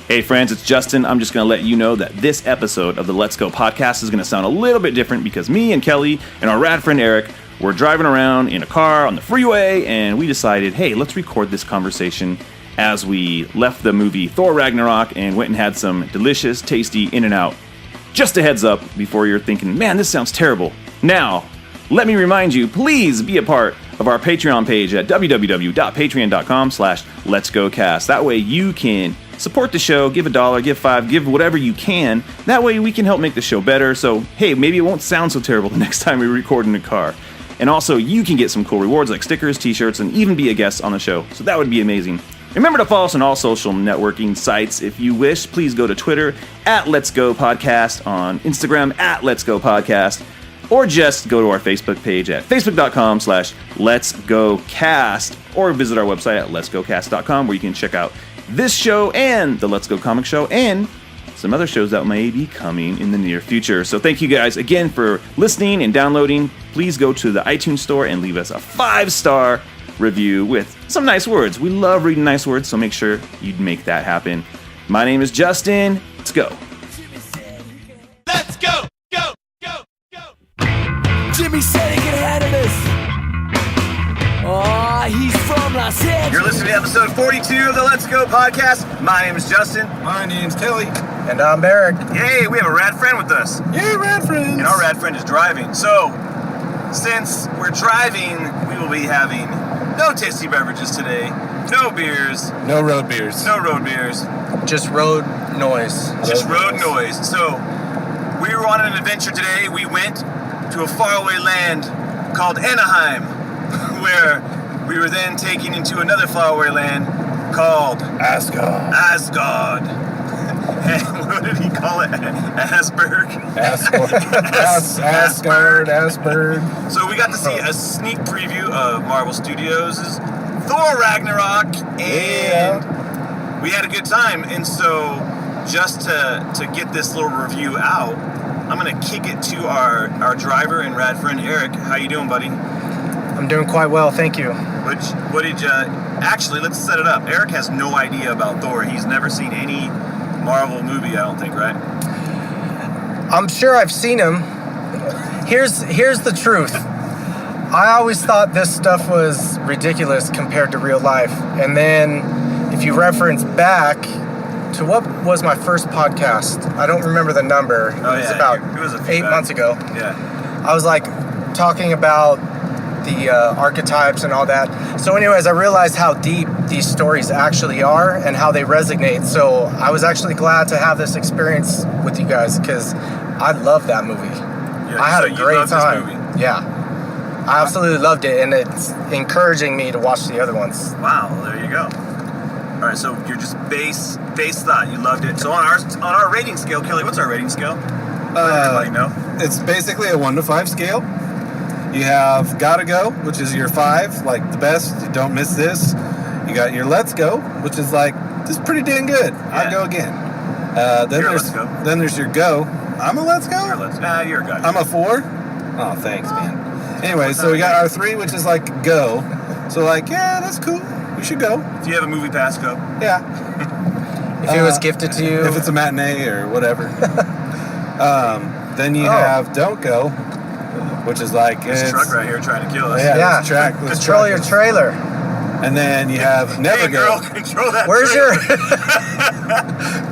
Hey friends, it's Justin. I'm just going to let you know that this episode of the Let's Go podcast is going to sound a little bit different because me and Kelly and our rad friend Eric were driving around in a car on the freeway, and we decided, hey, let's record this conversation as we left the movie Thor Ragnarok and went and had some delicious, tasty In-N-Out. Just a heads up before you're thinking, man, this sounds terrible. Now, let me remind you, please be a part of our Patreon page at www.patreon.com/letsgocast. That way you can support the show, give $1, give $5, give whatever you can. That way we can help make the show better. So, hey, maybe it won't sound so terrible the next time we record in a car. And also, you can get some cool rewards like stickers, t-shirts, and even be a guest on the show. So that would be amazing. Remember to follow us on all social networking sites. If you wish, please go to Twitter at Let's Go Podcast, on Instagram at Let's Go Podcast, or just go to our Facebook page at facebook.com/letsgocast, or visit our website at letsgocast.com where you can check out this show and the Let's Go Comic Show and some other shows that may be coming in the near future. So thank you guys again for listening and downloading. Please go to the iTunes store and leave us a 5-star review with some nice words. We love reading nice words, so make sure you make that happen. My name is Justin. Let's go. Let's go, go, go, go. Jimmy said he could handle this. Oh, he's from Los Angeles. You're listening to episode 42 of the Let's Go podcast. My name is Justin. My name's Kelly. And I'm Eric. Yay, we have a rad friend with us. Yeah, rad friends. And our rad friend is driving. So, since we're driving, we will be having no tasty beverages today, no beers, No road beers. no road beers, Just road noise. just road noise. So, we were on an adventure today. We went to a faraway land called Anaheim, where we were then taken into another faraway land called Asgard. Asgard. And what did he call it? Asberg. Asgard. So we got to see a sneak preview of Marvel Studios' Thor Ragnarok, and we had a good time. And so, just to get this little review out, I'm gonna kick it to our driver and rad friend Eric. How you doing, buddy? I'm doing quite well, thank you. What did you? Actually, let's set it up. Eric has no idea about Thor. He's never seen any Marvel movie, I don't think, right? I'm sure I've seen him. Here's the truth. I always thought this stuff was ridiculous compared to real life. And then if you reference back to what was my first podcast, I don't remember the number. It was about it was a few 8 back. months ago. Yeah. I was like talking about the archetypes and all that. So anyways, I realized how deep these stories actually are and how they resonate. So I was actually glad to have this experience with you guys because I love that movie. Yeah, I had so a you great love this time. movie? Yeah. I absolutely loved it, and it's encouraging me to watch the other ones. Wow, well, there you go. All right, so you're just base thought. You loved it. So on our rating scale, Kelly, what's our rating scale? Let everybody know. It's basically a 1 to 5 scale. You have Gotta Go, which is your 5, like the best. You don't miss this. You got your Let's Go, which is like, this is pretty dang good. I'd go again. Then there's your Go. I'm a Let's Go? You're a guy. I'm a 4? Oh, thanks, man. Anyway, so we got our 3, which is like Go. So like, yeah, that's cool. We should go. If you have a movie pass, go. Yeah. If it was gifted to you. If it's a matinee or whatever. Then you have Don't Go, which is like... This truck right here trying to kill us. Yeah. This track, Control your trailer. And then you have Never Hey, Go. girl, control that Where's trailer. your...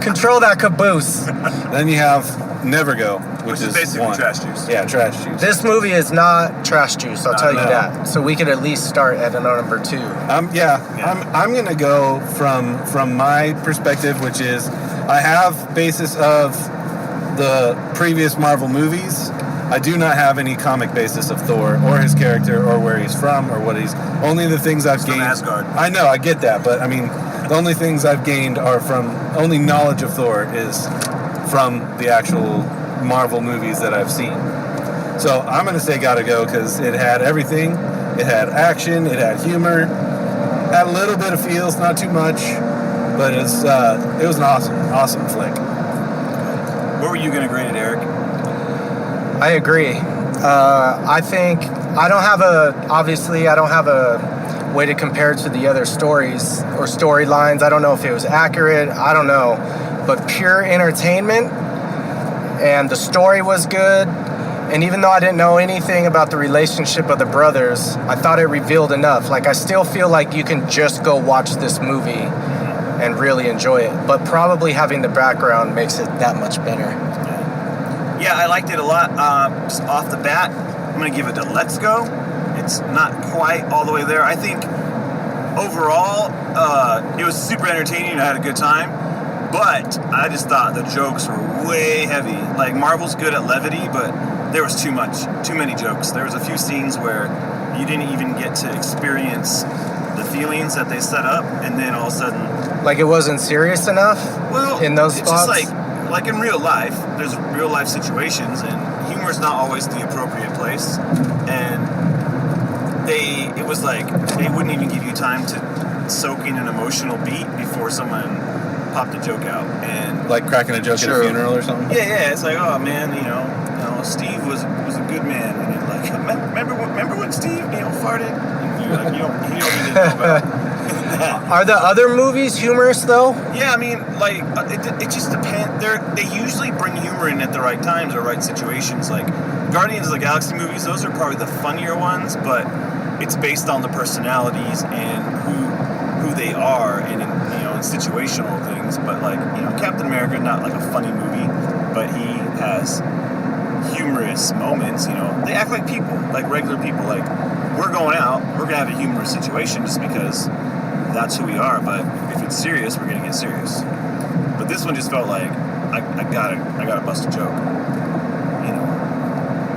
Control that caboose. Then you have Never Go, which is basically 1. trash juice. Yeah, trash juice. This movie is not trash juice, I'll tell you no. that. So we could at least start at a number 2. I'm gonna go from my perspective, which is I have basis of the previous Marvel movies. I do not have any comic basis of Thor or his character or where he's from or what he's. Only the things I've gained. From Asgard. I know, I get that, but I mean, the only things I've gained are from only knowledge of Thor is from the actual Marvel movies that I've seen. So I'm gonna say Gotta Go because it had everything. It had action. It had humor. Had a little bit of feels, not too much, but it was an awesome flick. Where were you going to grade it, Eric? I agree. I think I don't have a way to compare it to the other stories or storylines. I don't know if it was accurate. I don't know. But pure entertainment, and the story was good. And even though I didn't know anything about the relationship of the brothers, I thought it revealed enough. Like, I still feel like you can just go watch this movie and really enjoy it. But probably having the background makes it that much better. Yeah, I liked it a lot. Just off the bat, I'm going to give it a let's go. It's not quite all the way there. I think overall, it was super entertaining and I had a good time. But I just thought the jokes were way heavy. Like, Marvel's good at levity, but there was too many jokes. There was a few scenes where you didn't even get to experience the feelings that they set up, and then all of a sudden... Like, it wasn't serious enough in those spots? It's just like in real life, there's real life situations, and humor's not always the appropriate place. And it was like, they wouldn't even give you time to soak in an emotional beat before someone popped a joke out. And Like cracking a joke at a funeral or something? yeah, it's like, oh man, Steve was a good man, and then like, remember when Steve farted? And you're like, you don't even know about that. Are the other movies humorous though? Yeah, I mean, like, it just depends. They usually bring humor in at the right times or right situations. Like Guardians of the Galaxy movies, those are probably the funnier ones, but it's based on the personalities and who they are, and in situational things. But like, Captain America, not like a funny movie, but he has humorous moments. They act like people, like regular people. Like, we're going out, we're gonna have a humorous situation just because that's who we are. But if it's serious, we're gonna get serious. But this one just felt like I gotta bust a joke.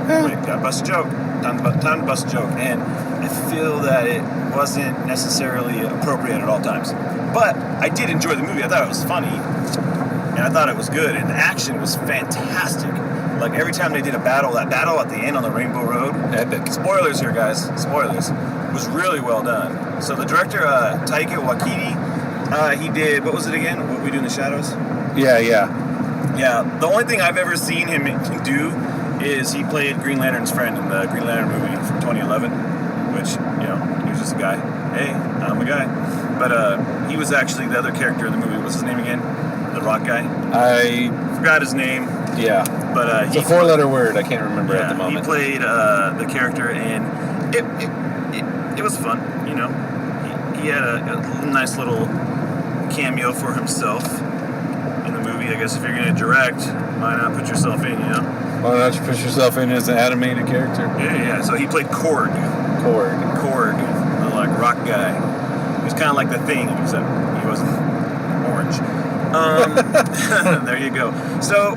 Wait, gotta bust a joke. Time to bust a joke. And I feel that it wasn't necessarily appropriate at all times. But I did enjoy the movie. I thought it was funny, and I thought it was good, and the action was fantastic. Like, every time they did that battle at the end on the Rainbow Road, epic. Spoilers here, guys. Spoilers. Was really well done. So the director, Taika Waititi, he did, what was it again? What We Do in the Shadows? Yeah. Yeah, the only thing I've ever seen him do is he played Green Lantern's friend in the Green Lantern movie from 2011, which, he was just a guy. Hey, I'm a guy. But he was actually the other character in the movie. What's his name again? The rock guy? I forgot his name. Yeah. But it's a four-letter word. I can't remember at the moment. He played the character, and it was fun. He had a nice little cameo for himself in the movie. I guess if you're going to direct, why not put yourself in? Why not you put yourself in as an animated character? Yeah. So he played Korg, the like rock guy. He was kind of like the Thing, except he wasn't orange. There you go. So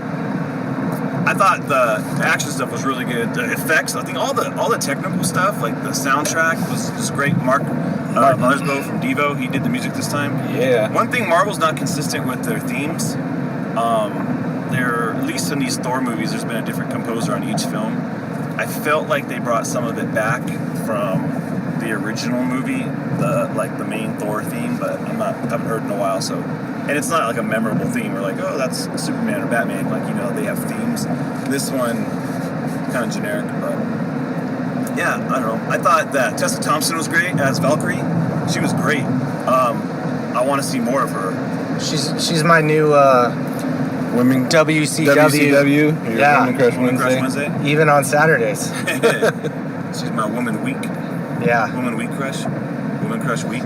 I thought the action stuff was really good. The effects, I think all the technical stuff, like the soundtrack was great. Mark Marsbo from Devo, he did the music this time. Yeah. One thing, Marvel's not consistent with their themes. At least in these Thor movies, there's been a different composer on each film. I felt like they brought some of it back from the original movie, the main Thor theme, but I haven't heard in a while, so. And it's not like a memorable theme. We're like, oh, that's Superman or Batman. Like, they have themes. This one, kind of generic, but yeah, I don't know. I thought that Tessa Thompson was great as Valkyrie. She was great. I want to see more of her. She's my new Women WCW. Yeah. Woman Crush Wednesday. Even on Saturdays. She's my Woman Week. Yeah. Woman Week Crush. Woman Crush Week.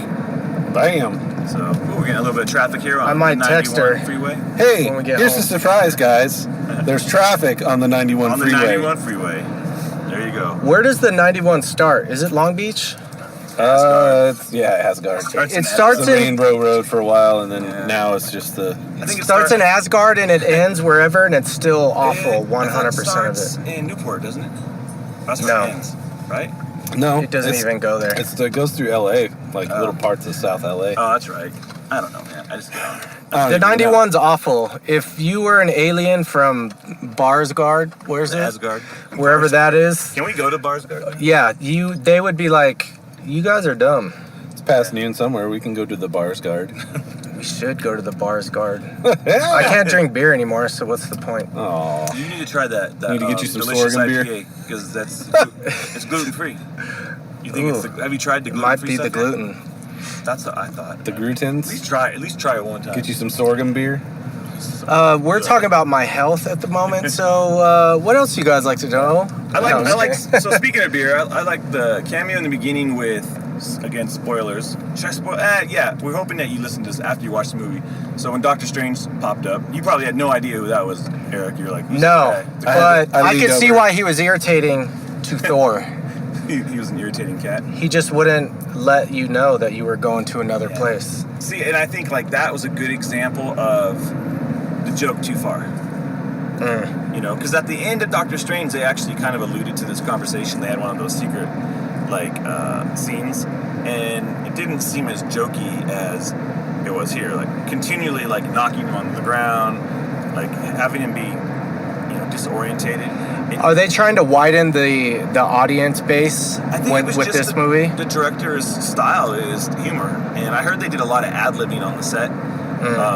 Bam. So, we're getting a little bit of traffic here on I might the 91 text her. freeway. Hey, when we get here's home. the surprise, guys. There's traffic on the 91 freeway. On the 91 freeway. There you go. Where does the 91 start? Is it Long Beach? Asgard. It starts It's the in main road for a while, and then now it's just the. I think it starts in Asgard and it ends wherever, and it's still awful. 100% It of starts it. in Newport, doesn't it? That's No. where it ends, right? No, It doesn't even go there. It goes through LA, like little parts of South LA. Oh, that's right. I don't know, man. I just get on. The 91's awful. If you were an alien from Barsgard, where's it? Asgard. Wherever that is. Can we go to Barsgard? Yeah, they would be like, you guys are dumb. It's past noon somewhere. We can go to the Barsgard. We should go to the Barsgard. I can't drink beer anymore, so what's the point? Oh, You need to try that Need to get you some delicious Sorghum beer? IPA, because it's gluten free. You think it's Ooh. have you tried the It gluten? might be the gluten. That's what I thought. The At glutens. least try it one time. Get you some sorghum beer. We're talking about my health at the moment, so what else you guys like to know? I like. Okay. So speaking of beer, I like the cameo in the beginning with, again, spoilers. Should I spoil? Yeah, we're hoping that you listen to this after you watch the movie. So when Doctor Strange popped up, you probably had no idea who that was, Eric. You're like, who's No, that guy? but I I leaned could see over. why he was irritating to Thor. He was an irritating cat. He just wouldn't let you know that you were going to another Yeah. place. See, and I think like that was a good example of the joke too far. Mm. You know, because at the end of Doctor Strange, they actually kind of alluded to this conversation. They had one of those secret, like, scenes, and it didn't seem as jokey as it was here. Like, continually, like, knocking him on the ground, like, having him be, you know, disorientated. Are they trying to widen the audience base I think it was with just this movie? The director's style is humor, and I heard they did a lot of ad-libbing on the set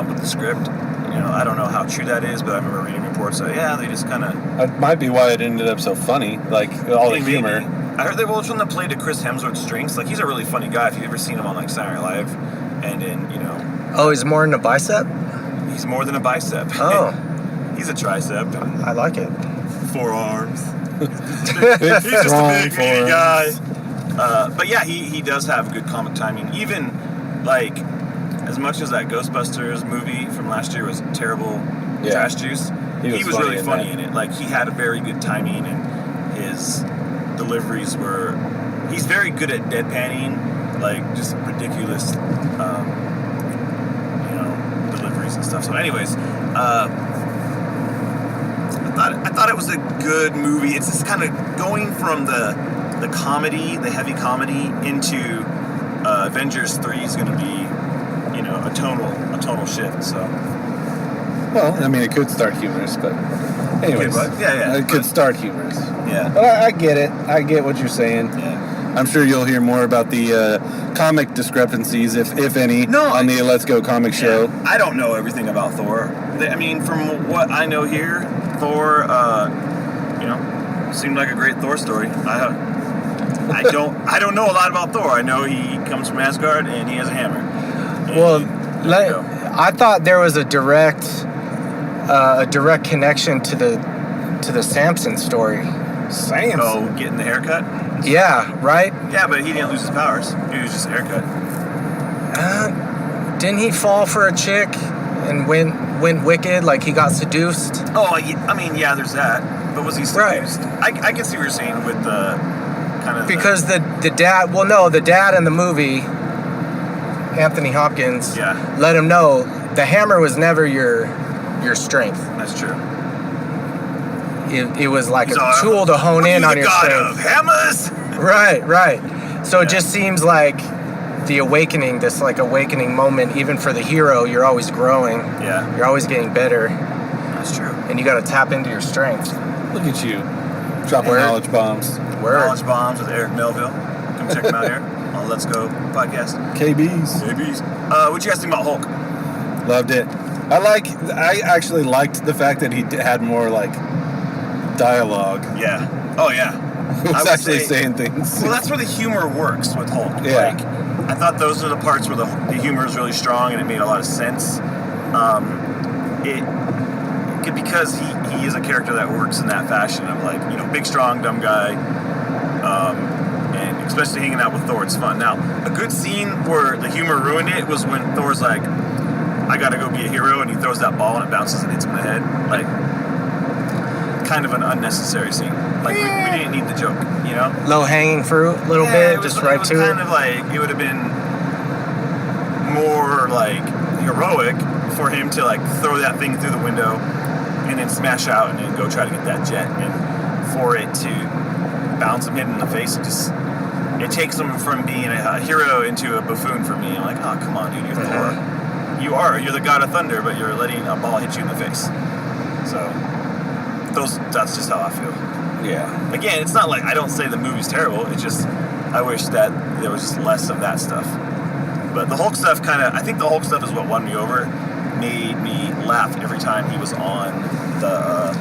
with the script. You know, I don't know how true that is, but I remember reading reports that, yeah, they just kind of... That might be why it ended up so funny. Like, all the humor. I heard they were trying to play to Chris Hemsworth's strengths. Like, he's a really funny guy. If you've ever seen him on, like, Saturday Night Live, and in, you know... Oh, he's more in a bicep? He's more than a bicep. Oh. He's a tricep and I like it. forearms. Big, He's just a strong big, meaty guy. forearms. But yeah, he does have good comic timing. Even, like, as much as that Ghostbusters movie from last year was terrible trash juice, He was funny really in funny that. in it. Like, he had a very good timing, and his deliveries were... He's very good at deadpanning, like, just ridiculous, you know, deliveries and stuff. So anyways, I thought it was a good movie. It's just kind of going from the comedy, the heavy comedy, into Avengers 3 is going to be, you know, a tonal shift. So Well, I mean, it could start humorous, but anyways. Okay, but- yeah, It could start humorous. yeah, But I get it. I get what you're saying. yeah. I'm sure you'll hear more about the comic discrepancies, if any, No, on the Let's Go comic show. Yeah, I don't know everything about Thor. I mean, from what I know here, Thor, you know, seemed like a great Thor story. I don't know a lot about Thor. I know he comes from Asgard and he has a hammer. And Well, there you go. I thought there was a direct connection to the Samson story. Samson. Oh, getting the haircut? Yeah, right? Yeah, but he didn't lose his powers. He was just a haircut. Didn't he fall for a chick and went wicked? Like he got seduced? Oh, I mean, yeah, there's that. But was he Right. seduced? I can see what you're saying with the kind of... Because the dad, well, no, the dad in the movie, Anthony Hopkins, Yeah. let him know the hammer was never your strength. That's true. It was like He's a all, tool to hone in "Are on you your the god strength. of hammers? Right. So Yeah. it just seems like the awakening, this like awakening moment, even for the hero, you're always growing. Yeah, You're always getting better, that's true. and you got to tap into your strengths. Look at you. Dropping Word. knowledge bombs. Word. Knowledge Bombs with Eric Melville. Come check him out here on Let's Go podcast. KBs. Babies. What you guys think about Hulk? Loved it. I actually liked the fact that he had more, like, dialogue. Yeah. Oh, yeah. He I was would actually say- saying things. Well, that's where the humor works with Hulk. Yeah. Like, I thought those are the parts where the humor is really strong and it made a lot of sense. Because he is a character that works in that fashion of, like, you know, big, strong, dumb guy. And especially hanging out with Thor, it's fun. Now, a good scene where the humor ruined it was when Thor's like, I gotta go be a hero, and he throws that ball and it bounces and hits him in the head. Like, kind of an unnecessary scene. Like, we didn't need the joke, you know? Low hanging fruit, a little Yeah, bit, just right to kind it. of like, it would have been more, like, heroic for him to, like, throw that thing through the window and then smash out and then go try to get that jet. And for it to bounce him hit in the face, it takes him from being a hero into a buffoon for me. I'm like, oh, come on, dude, you're Thor. You're the god of thunder, but you're letting a ball hit you in the face. So, that's just how I feel. Yeah. Again, it's not like I don't say the movie's terrible. It's just I wish that there was just less of that stuff. But the Hulk stuff I think the Hulk stuff is what won me over. Made me laugh every time he was on the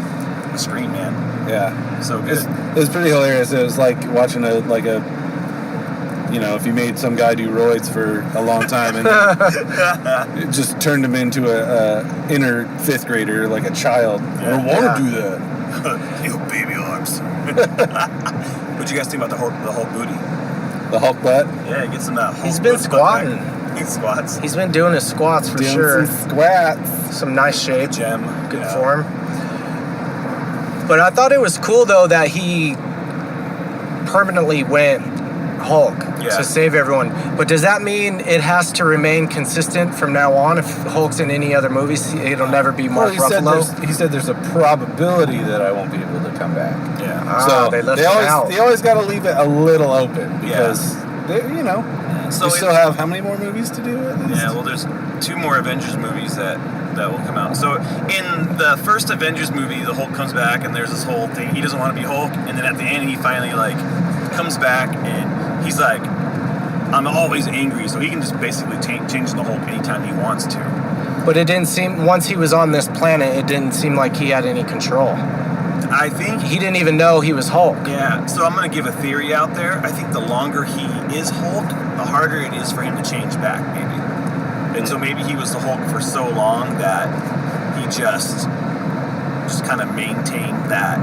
screen, man. Yeah. So good. It was pretty hilarious. It was like watching a if you made some guy do roids for a long time and it just turned him into a inner 5th grader, like a child. I don't want to do that. You baby arms. What'd you guys think about the Hulk booty? The Hulk butt? Yeah, get some Hulk. He's been squatting. He squats. He's been doing his squats for sure. Some squats. Some nice shape. Gem. Good form. But I thought it was cool though that he permanently went Hulk to save everyone. But does that mean it has to remain consistent from now on? If Hulk's in any other movies, it'll never be Mark Ruffalo? He said there's a probability that I won't be able to come back. Yeah. So they left it out. They always got to leave it a little open because, So we still have how many more movies to do? At least? Yeah, well, there's 2 more Avengers movies that will come out. So in the first Avengers movie, the Hulk comes back, and there's this whole thing. He doesn't want to be Hulk, and then at the end, he finally comes back, and he's like, "I'm always angry," so he can just basically change the Hulk anytime he wants to. But it didn't seem, once he was on this planet, it didn't seem like he had any control. I think he didn't even know he was Hulk. Yeah, so I'm going to give a theory out there. I think the longer he is Hulk, the harder it is for him to change back, maybe. And so maybe he was the Hulk for so long that he just kind of maintained that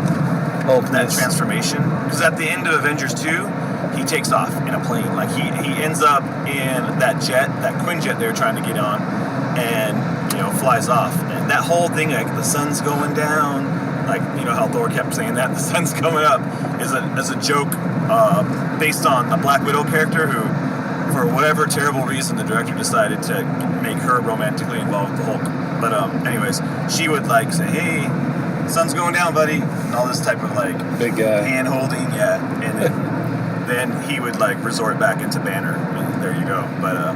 transformation. Because at the end of Avengers 2, he takes off in a plane. Like he ends up in that jet, that Quinjet they were trying to get on, and flies off. And that whole thing, like the sun's going down, like how Thor kept saying that the sun's coming up, is a joke based on the Black Widow character who, for whatever terrible reason, the director decided to make her romantically involved with the Hulk. But anyways, she would say, "Hey, sun's going down, buddy," and all this type of big guy hand holding, and then he would resort back into Banner, and there you go. But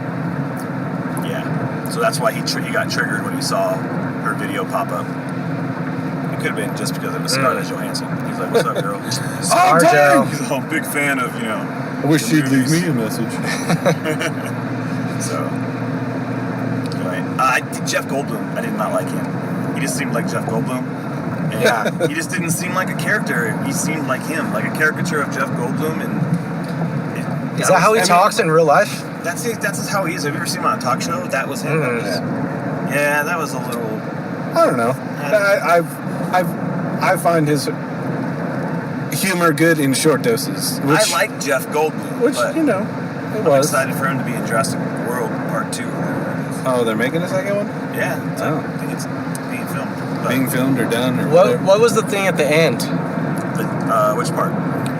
so that's why he got triggered when he saw her video pop up. It could have been just because it was Scarlett Johansson. He's like, "What's up, girl?" Scarjo. He's a big fan of I wish she'd leave me a message. So, anyway, Jeff Goldblum, I did not like him. He just seemed like Jeff Goldblum. And he just didn't seem like a character. He seemed like him, like a caricature of Jeff Goldblum. And is that how he talks in real life? That's how he is. Have you ever seen him on a talk show? That was him. Yeah, that was a little. I don't know. I find his humor good in short doses. I like Jeff Goldblum, which but it I'm was. excited for him to be in Jurassic World Part 2. Oh, they're making a second one? Yeah, I think it's being filmed. Being filmed or done or what was the thing at the end? Which part?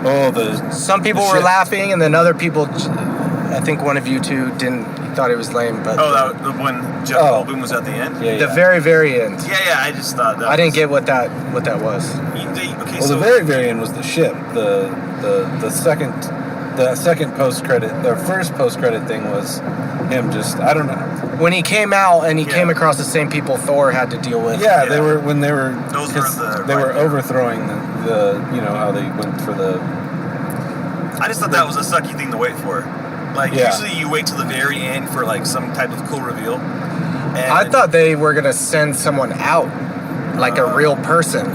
Oh, some people were laughing, and then other people. I think one of you two thought it was lame, but the one Jeff Goldblum was at the end. The very, very end. Yeah. I just thought that. I didn't get what that was. The very, very end was the ship. The second post credit, the first post credit thing was him. Just I don't know. When he came out and he came across the same people Thor had to deal with. Yeah, they were when they were. Those were they were overthrowing the how they went for the. I just thought that was a sucky thing to wait for. Usually you wait till the very end for some type of cool reveal. And I thought they were gonna send someone out, like a real person,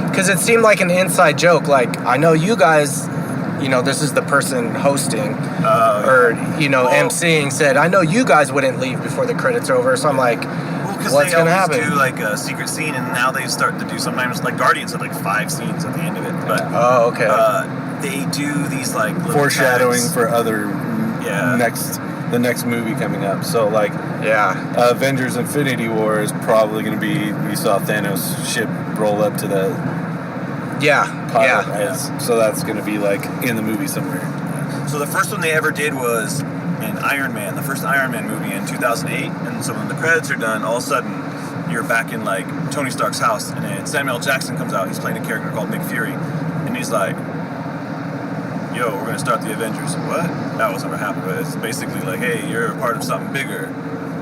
because it seemed like an inside joke. I know you guys, this is the person hosting emceeing said, "I know you guys wouldn't leave before the credits are over." So I'm like, what's gonna happen? They always do a secret scene, and now they start to do sometimes Guardians had 5 scenes at the end of it. But okay. They do these little foreshadowing tags. for other. The next movie coming up. So Avengers Infinity War is probably going to be, we saw Thanos' ship roll up to the pilot, right? So that's going to be in the movie somewhere. So the first one they ever did was in Iron Man, the first Iron Man movie in 2008. And so when the credits are done, all of a sudden you're back in Tony Stark's house, and then Samuel L. Jackson comes out. He's playing a character called Nick Fury, and he's like, "Yo, we're gonna start the Avengers." What? That was never happened. But it's basically "Hey, you're a part of something bigger.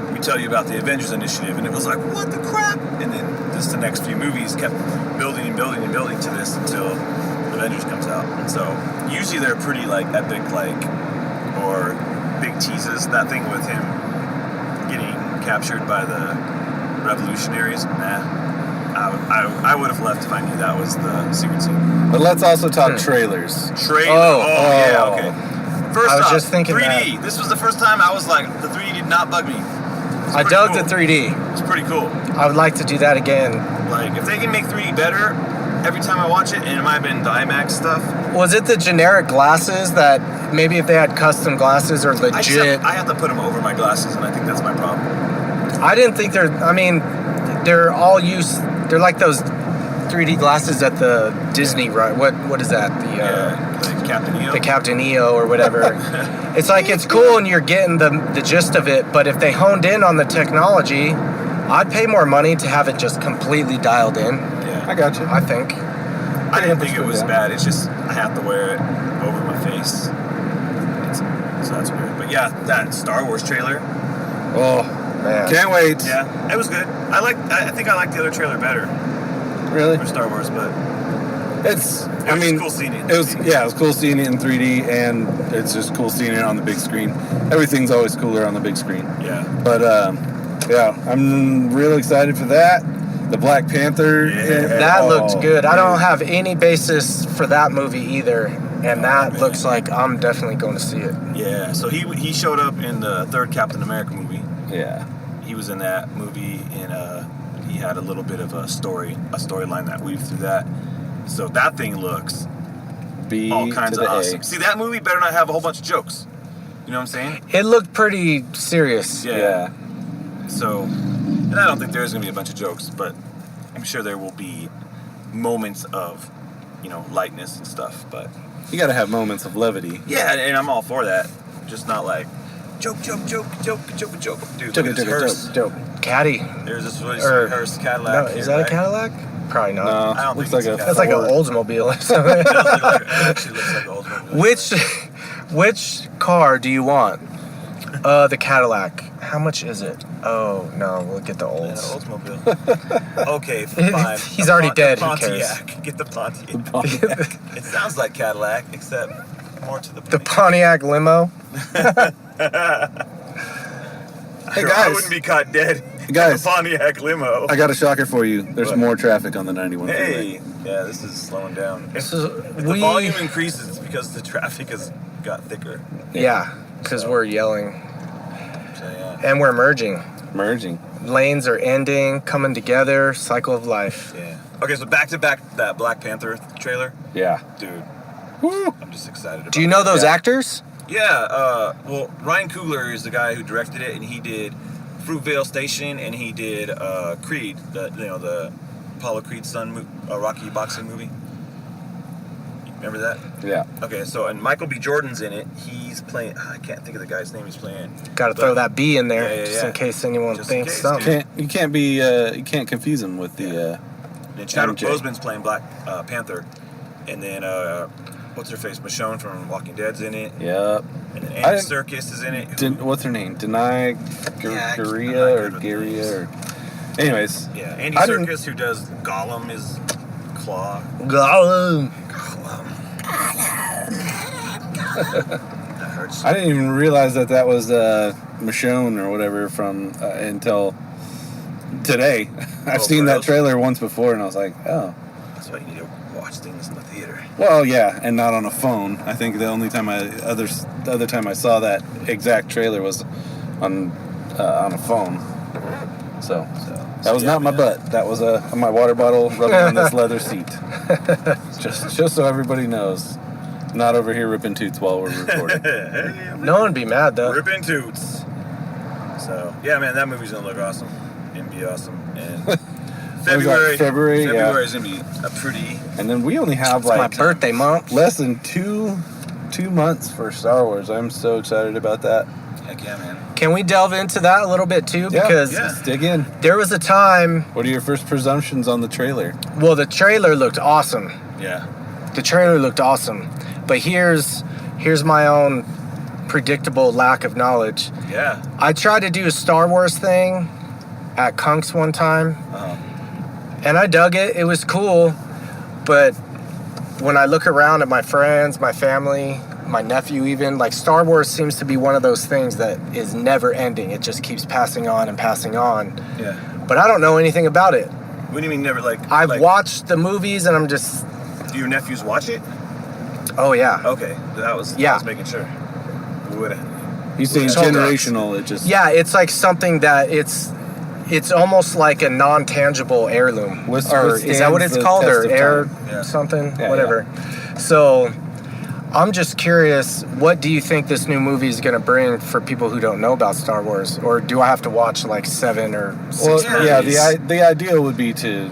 Let me tell you about the Avengers Initiative." And it was what the crap? And then just the next few movies kept building and building and building to this until Avengers comes out. And so usually they're pretty epic or big teases. That thing with him getting captured by the revolutionaries, I would have left if I knew that was the secret scene. But let's also talk trailers. Yeah, okay. First I was off, just thinking 3D. This was the first time I was like, the 3D did not bug me. I dug the 3D. It's pretty cool. I would like to do that again. Like, if they can make 3D better every time I watch it, and it might have been the IMAX stuff. Was it the generic glasses that maybe if they had custom glasses or legit? I have to put them over my glasses, and I think that's my problem. I didn't think they're all used. They're like those 3D glasses at the Disney ride. What is that? Like Captain EO. The Captain EO or whatever. It's like it's cool and you're getting the gist of it, but if they honed in on the technology, I'd pay more money to have it just completely dialed in. Yeah. I got you. I think. I didn't think it was bad. It's just I have to wear it over my face. So that's weird. But yeah, that Star Wars trailer. Oh, Man. can't wait. Yeah, it was good. I think I liked the other trailer better Really? for Star Wars, but It's. it I was mean, cool seeing it. it was cool seeing it in 3D, and it's just cool seeing it on the big screen. Everything's always cooler on the big screen. Yeah. But yeah, I'm real excited for that. The Black Panther. That looked good. I dude. don't have any basis for that movie either, and that looks like I'm definitely going to see it. Yeah. So he showed up in the third Captain America movie. Yeah. He was in that movie, and he had a little bit of a storyline that weaved through that. So that thing looks B all kinds to of the awesome. A. See, that movie better not have a whole bunch of jokes. You know what I'm saying? It looked pretty serious. Yeah. So, and I don't think there's gonna be a bunch of jokes, but I'm sure there will be moments of, lightness and stuff. But You got to have moments of levity. yeah, and I'm all for that. Just not like joke, dude. Joke, Look at this hearse. Dope. Caddy. There's this really Or- sweet hearse Cadillac. No, here, is that a right? Cadillac? Probably not. No, I don't looks think like it's a a That's like an Ford. Oldsmobile or something. It actually looks like an Oldsmobile. Which car do you want? The Cadillac. How much is it? Oh no, we'll get the Yeah, Olds. Oldsmobile. Okay, fine. He's already dead, The who cares? Pontiac. Get the Pontiac. It sounds like Cadillac, except more to the point. The Pontiac limo. Hey, I guys. wouldn't be caught dead. Guys. The Pontiac limo. I got a shocker for you. There's What? more traffic on the 91 freeway. Hey, yeah, this is slowing down. If is- the volume increases, it's because the traffic has got thicker. Yeah, because we're yelling So yeah, and we're merging. Merging. Lanes are ending, coming together. Cycle of life. yeah. Okay, so back to back that Black Panther trailer, Yeah. dude. Woo. I'm just excited about. Do you know it. those Yeah. actors? Yeah. Well, Ryan Coogler is the guy who directed it, and he did Fruitvale Station, and he did Creed, the Apollo Creed's son, Rocky boxing movie. Remember that? Yeah. Okay, so and Michael B. Jordan's in it. He's playing. I can't think of the guy's name he's playing. Got to throw that B in there Yeah, just yeah. in case anyone Just in thinks case, something. dude. You can't confuse him with the And Chadwick MJ. Boseman's playing Black Panther, and then what's her face? Michonne from Walking Dead's in it, Yep. and then I Andy didn't- Serkis is in it. What's her name? Denai Yeah, I'm Guria not or good with names. Giria or anyways. Yeah, Andy I didn't- Serkis, who does Gollum, is Claw. Gollum. That hurts. I didn't even realize that was Michonne or whatever from until today. I've Oh, seen for that reals? trailer once before and I was like, oh. That's why you need to watch things in the theater. Well, yeah, and not on a phone. I think the only time the other time I saw that exact trailer was on a phone. So that was yeah, not my man. butt. That was my water bottle rubbing on this leather seat. just so everybody knows, not over here ripping toots while we're recording. No one be mad though. Ripping toots. So yeah, man, that movie's gonna look awesome and be awesome. And February yeah. is gonna be a pretty. And then we only have It's my like birthday month. less than two months for Star Wars. I'm so excited about that. Heck yeah, man. Can we delve into that a little bit too? Yeah, Because let's dig in. there was a time. What are your first presumptions on the trailer? Well, the trailer looked awesome. Yeah. The trailer looked awesome. But here's my own predictable lack of knowledge. Yeah. I tried to do a Star Wars thing at Kunks one time, and I dug it. It was cool, but when I look around at my friends, my family, my nephew even, like Star Wars seems to be one of those things that is never ending. It just keeps passing on and passing on. Yeah. But I don't know anything about it. What do you mean never like? I've watched the movies and I'm just, Do your nephews watch it? oh yeah. Okay, that was. Yeah. I was making sure. He's saying Hold on. generational. It just Yeah, it's like something that it's almost like a non-tangible heirloom. Or is that what it's withstands the called? test Or of heir time. Yeah. something? Yeah, Whatever. So I'm just curious, what do you think this new movie is going to bring for people who don't know about Star Wars? Or do I have to watch like 7 or 6 Well, yeah. movies? The ideal would be to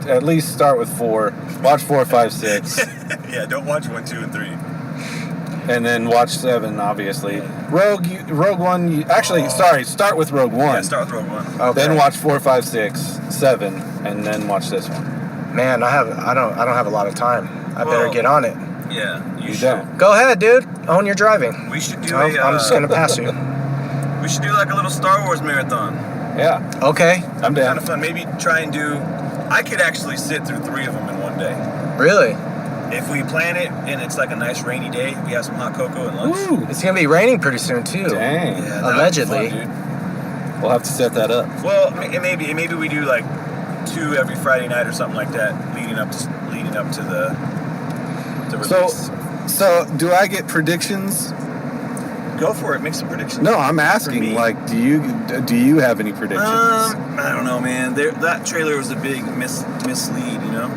at least start with 4, watch 4, 5, 6, Yeah, don't watch 1, 2, and 3. and then watch 7. Obviously, Rogue One. Start with Rogue One. Yeah, start with Rogue One. Okay. Then watch 4, 5, 6, 7, and then watch this one. Man, I don't have a lot of time. I better Well, get on it. Yeah, You should. don't. Go ahead, dude. Own your driving. We should do I'm just going to pass you. We should do like a little Star Wars marathon. Yeah, Okay. I'm Kind down. of fun. Maybe try and do. I could actually sit through 3 of them in one day. Really? If we plan it and it's like a nice rainy day, we have some hot cocoa and lunch. Woo! It's going to be raining pretty soon, too. Dang. Yeah, that'd be Allegedly. fun, dude. We'll have to set that up. Well, maybe we do like 2 every Friday night or something like that, leading up to the release. So do I get predictions? Go for it. Make some predictions. No, I'm For me. asking. Like, do you have any predictions? I don't know, man. That trailer was a big mislead, you know.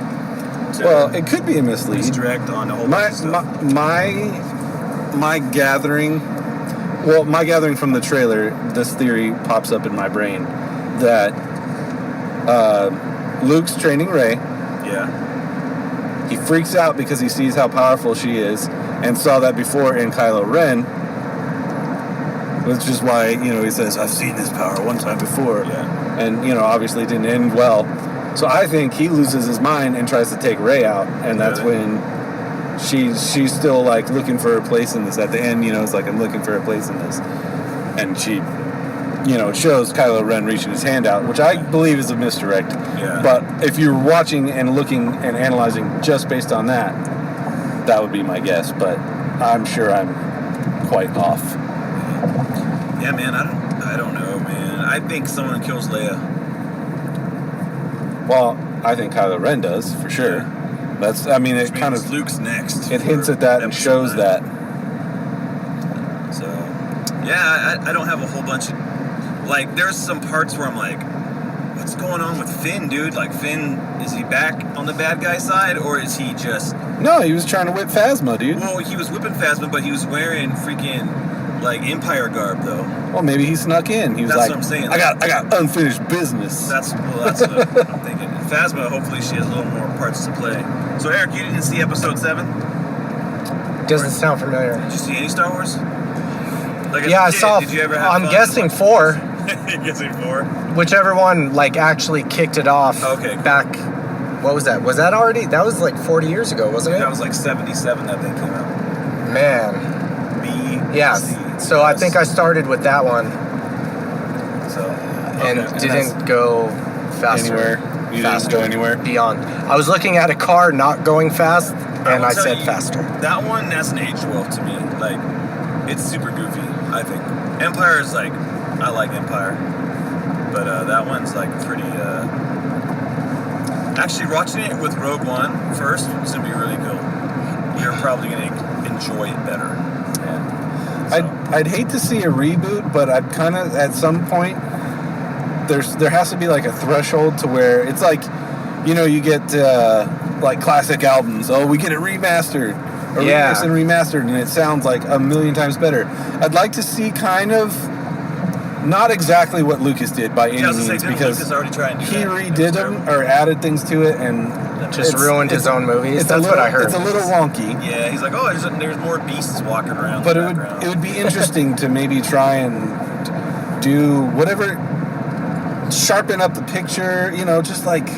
Well, it could be a mislead. misdirect on a whole My bunch of stuff. my gathering. Well, my gathering from the trailer, this theory pops up in my brain that Luke's training Rey. Yeah. He freaks out because he sees how powerful she is, and saw that before in Kylo Ren. Which is why, he says, I've seen this power one time before. Yeah. And, obviously it didn't end well. So I think he loses his mind and tries to take Rey out. And that's Really? when she's still, like, looking for a place in this. At the end, it's like, I'm looking for a place in this. And she, it shows Kylo Ren reaching his hand out, which I believe is a misdirect. Yeah. But if you're watching and looking and analyzing just based on that, that would be my guess. But I'm sure I'm quite off. Yeah, man. I don't know, man. I think someone kills Leia. Well, I think Kylo Ren does, for sure. That's, I mean, it Which kind means of, Luke's next. it for hints at that and episode shows 9. that. So, yeah, I don't have a whole bunch of... Like, there's some parts where I'm like, what's going on with Finn, dude? Like, Finn, is he back on the bad guy side, or is he just... No, he was trying to whip Phasma, dude. Well, he was whipping Phasma, but he was wearing freaking, like, Empire garb, though. Well, maybe he snuck in. He was That's like, what I'm saying. I got unfinished business. That's what I'm thinking. Phasma, hopefully she has a little more parts to play. So, Eric, you didn't see episode 7? Doesn't sound familiar. Did you see any Star Wars? Like, as Yeah, a I kid, saw. Did you ever have I'm fun guessing watching 4. this? You're guessing 4? Whichever one, like, actually kicked it off. Okay, cool. Back. What was that? Was that already? That was like 40 years ago, wasn't it? That was like 77 that thing came out. Man. B. Yeah. C. So I think I started with that one So. and okay. didn't go faster. Anywhere. You didn't go anywhere? Beyond. I was looking at a car not going fast, and will I tell said you, faster. That one hasn't aged well to me. Like, it's super goofy, I think. Empire is like, I like Empire. But that one's like pretty, Actually, watching it with Rogue One first is going to be really cool. You're probably going to enjoy it better. Yeah. So. I'd hate to see a reboot, but I'd kind of, at some point, there has to be like a threshold to where it's like, you get like classic albums. Oh, we get it remastered. Or Yeah. remixed and remastered, and it sounds like a million times better. I'd like to see kind of, not exactly what Lucas did by any Yeah, I was gonna means, say, didn't because Lucas already try and do he that? redid That was them or added things to it, and Just ruined his own movies. It's That's a little, what I heard. It's a little wonky. Yeah, he's like, oh, there's more beasts walking around. But in it the background. would be interesting to maybe try and do whatever, sharpen up the picture, just like,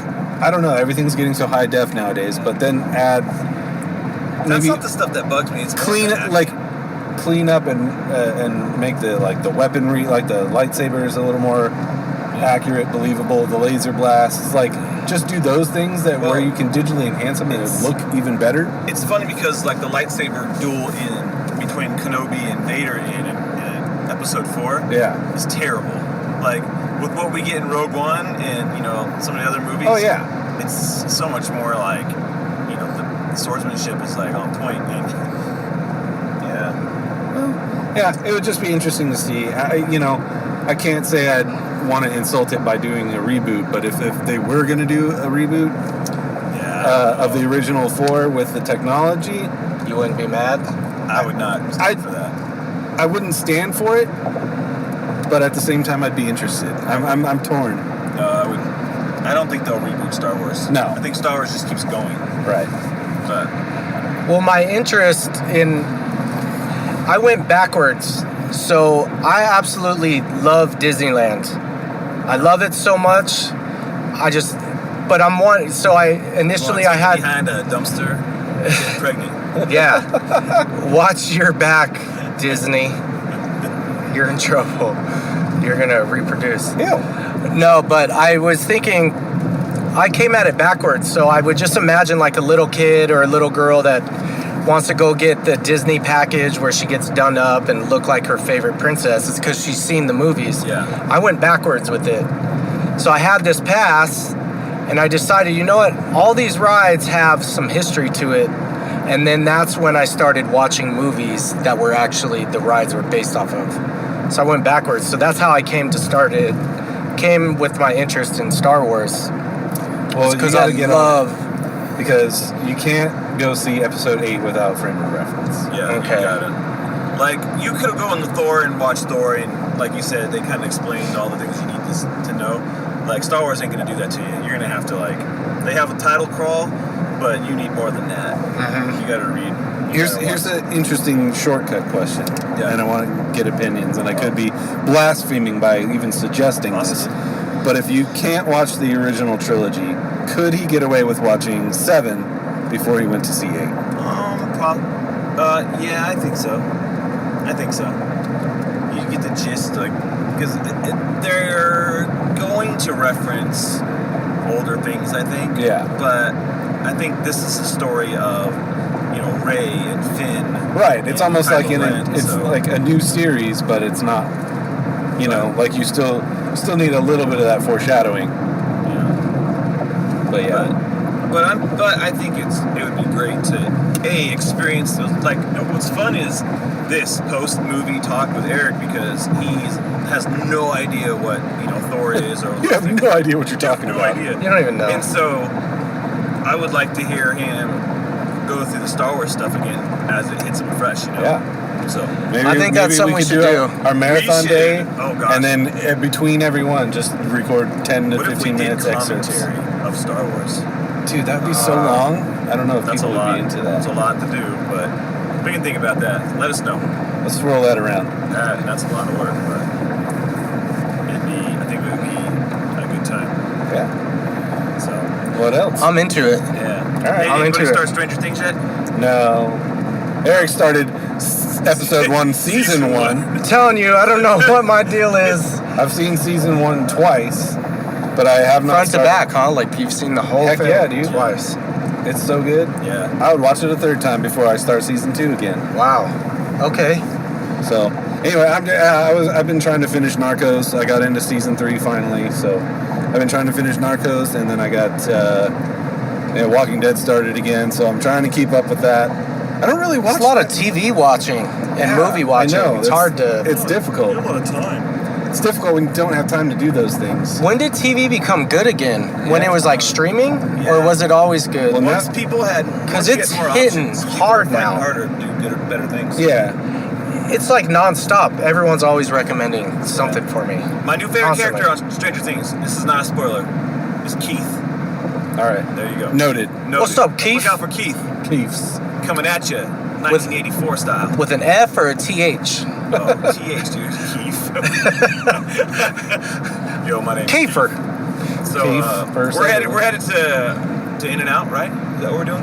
I don't know, everything's getting so high def nowadays, but then add That's maybe not the stuff that bugs me. It's more clean the it, action. like clean up and make the weaponry, like the lightsabers, a little more accurate, believable, the laser blasts, like just do those things that where Well, you can digitally enhance them and it look even better. It's funny because like the lightsaber duel in between Kenobi and Vader in episode 4 Yeah. is terrible. Like with what we get in Rogue One and some of the other movies. Oh yeah. It's so much more like the swordsmanship is like on point and yeah. Yeah, it would just be interesting to see. I can't say I'd want to insult it by doing a reboot, but if they were going to do a reboot of the original Thor with the technology, You wouldn't be mad? I would not stand for that. I wouldn't stand for it, but at the same time, I'd be interested. I'm torn. No, I wouldn't. I don't think they'll reboot Star Wars. No. I think Star Wars just keeps going. Right. But Well, my interest in... I went backwards. So I absolutely love Disneyland. I love it so much. But I'm one... So initially I had... behind a dumpster, get pregnant. Yeah. Watch your back, Disney. You're in trouble. You're going to reproduce. Yeah. No, but I was thinking, I came at it backwards. So I would just imagine like a little kid or a little girl that wants to go get the Disney package where she gets done up and look like her favorite princess. It's because she's seen the movies. Yeah. I went backwards with it. So I had this pass and I decided, you know what? All these rides have some history to it. And then that's when I started watching movies that were actually, the rides were based off of. So I went backwards. So that's how I came to start it. Came with my interest in Star Wars. Well, because you I gotta get love... because you can't go see Episode 8 without frame of reference. Yeah, Okay. you got it. Like, you could go on the Thor and watch Thor, and like you said, they kind of explained all the things you need to know. Like, Star Wars ain't going to do that to you. You're going to have to, like, they have a title crawl, but you need more than that. You got to read. Here's an interesting shortcut question, and I want to get opinions, and I could be blaspheming by even suggesting this. But if you can't watch the original trilogy, could he get away with watching 7 before he went to see 8? Yeah, I think so. You get the gist, like, because they're going to reference older things, I think. Yeah. But I think this is a story of, Rey and Finn. Right. It's almost like Kylo Ren, like a new series, but it's not. Like you still need a little bit of that foreshadowing. But yeah. But I think it would be great to experience those. Like, what's fun is this post movie talk with Eric, because he has no idea what Thor is, or You have no idea what you're talking about. No idea. You don't even know. And so I would like to hear him go through the Star Wars stuff again as it hits him fresh. Yeah. So I think that's something we should do. Our marathon We should. day, Oh, gosh. and then between everyone, just record 10 to what if we 15 did minutes excerpts. commentary of Star Wars? Dude, that'd be so long. I don't know if That's a people would lot. be into that. That's a lot to do, but we can think about that. Let us know. Let's swirl that around. That's a lot of work, but I think it would be a good time. Yeah. So, What else? I'm into it. yeah. All right. Hey, I'm anybody into it. start Stranger Things yet? No. Eric started episode 1, season 1. I'm telling you, I don't know what my deal is. I've seen season 1 twice, but I have not Front to started. back, huh? Like you've seen the whole Heck thing yeah, dude. twice. It's so good. Yeah. I would watch it a third time before I start season 2 again. Wow. Okay. So anyway, I've been trying to finish Narcos. I got into season 3 finally. So I've been trying to finish Narcos, and then I got Walking Dead started again. So I'm trying to keep up with that. I don't really watch It's a lot of TV watching and movie watching. I know. It's hard to... It's difficult. A lot of time. It's difficult when you don't have time to do those things. When did TV become good again? When it was like streaming? Or Yeah. was it always good? Well, Once people had... 'Cause once you it's get more hitting options, people hard are finding now. harder to do better things. Yeah. It's like non-stop. Everyone's always recommending something for me. My new favorite Constantly. character on Stranger Things, this is not a spoiler, is Keith. All right. There you go. Noted. What's up, Keith? Look out for Keith. Keiths. Coming at you, 1984 style. With an F or a TH? Oh, TH, dude. Keith. Yo, my name is Kiefer. So, Keith, first we're ever. headed to In-N-Out, right? Is that what we're doing?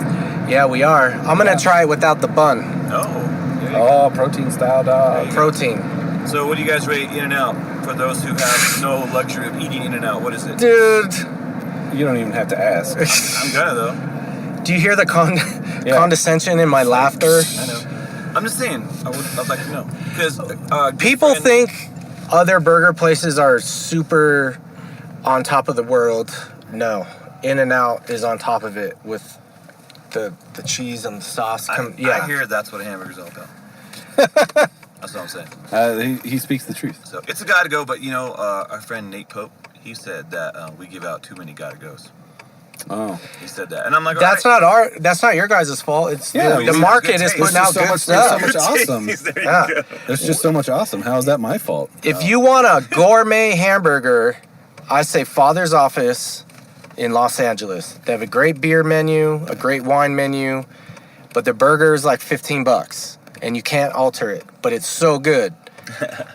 Yeah, we are. I'm going to try it without the bun. Oh. there you Oh, protein style dog. Protein. go. So, what do you guys rate In-N-Out? For those who have no luxury of eating In-N-Out, what is it? Dude. You don't even have to ask. I'm gonna, though. Do you hear the condescension in my laughter? I know. I'm just saying, I'd like to know. Because People think other burger places are super on top of the world. No. In-N-Out is on top of it with the cheese and the sauce. I hear that's what a hamburger's all about. That's what I'm saying. He speaks the truth. So it's a gotta go, but our friend Nate Pope, he said that we give out too many gotta goes. Oh, He said that, and I'm like, That's not your guys' fault. It's the we market have is good putting out taste. good So stuff. much awesome. There you Yeah. go. There's just so much awesome. How is that my fault? If you want a gourmet hamburger, I say Father's Office in Los Angeles. They have a great beer menu, a great wine menu, but the burger is like $15 and you can't alter it, but it's so good.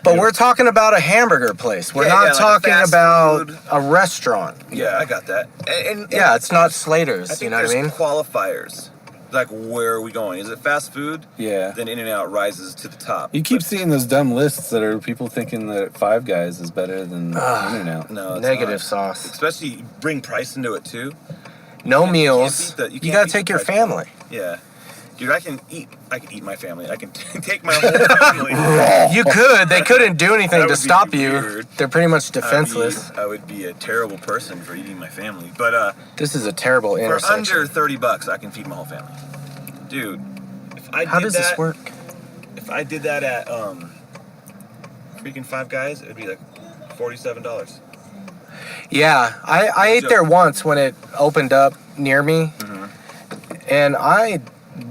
But we're talking about a hamburger place. We're not like a talking fast about food. a restaurant. Yeah, I got that. And Yeah, it's not I Slater's, think you know what I there's mean? qualifiers. Like, where are we going? Is it fast food? Yeah. Then In-N-Out rises to the top. You keep But seeing those dumb lists that are people thinking that Five Guys is better than In-N-Out. no, it's Negative not. sauce. Especially you bring price into it too. No can't meals. beat the- you You can't gotta beat take the your price. family. Yeah. Dude, I can eat my family. I can take my whole family. You could. They couldn't do anything That to would be stop you. weird. They're pretty much defenseless. I would be a terrible person for eating my family. But This is a terrible for intersection. under $30, I can feed my whole family. Dude, if I How did does that, this work? If I did that at freaking Five Guys, it would be like $47. Yeah, I ate there once when it opened up near me, and I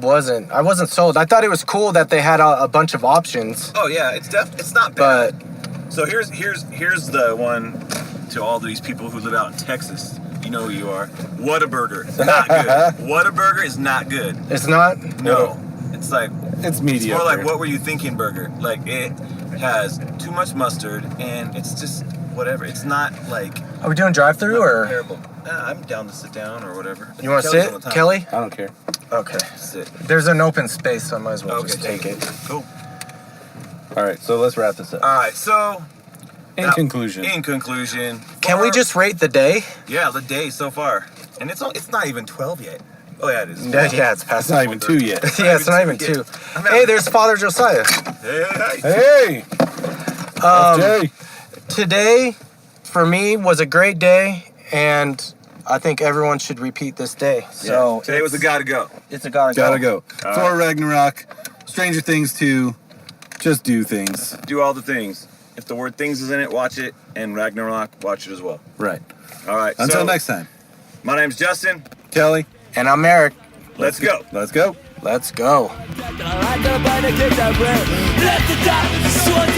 wasn't sold. I thought it was cool that they had a bunch of options, Oh yeah, it's not but bad. So here's the one to all these people who live out in Texas. You know who you are. Whataburger. Not good. Whataburger is not good. it's not. No. It's like It's mediocre. more like what were you thinking burger. Like it has too much mustard and it's just whatever. It's not like Are we doing drive-through or terrible. I'm down to sit down or whatever. you want to Kelly's on the sit, time. Kelly? I don't care. Okay. Sit. There's an open space, so I might as well Okay, just take it. Cool. All right, so let's wrap this up. All right. So In conclusion, In conclusion. Can we for- just rate the day? Yeah, the day so far, and it's not even 12 yet. Oh yeah, it is. Yeah, it's past. it's not even 2 yet. Yeah, it's not even two. I'm Hey, there's Father Josiah. Hey. Hey, Jay. Today, for me, was a great day, and I think everyone should repeat this day. So Today was a gotta go. It's a gotta Gotta go. All Thor Ragnarok, Stranger Things 2, just do things. Do all the things. If the word things is in it, watch it, and Ragnarok, watch it as well. Right. All right. Until so, next time. My name's Justin. Kelly, And I'm Eric. Let's go. let's go. Let's go. I like the band that kicked that brain. Let the darkness swat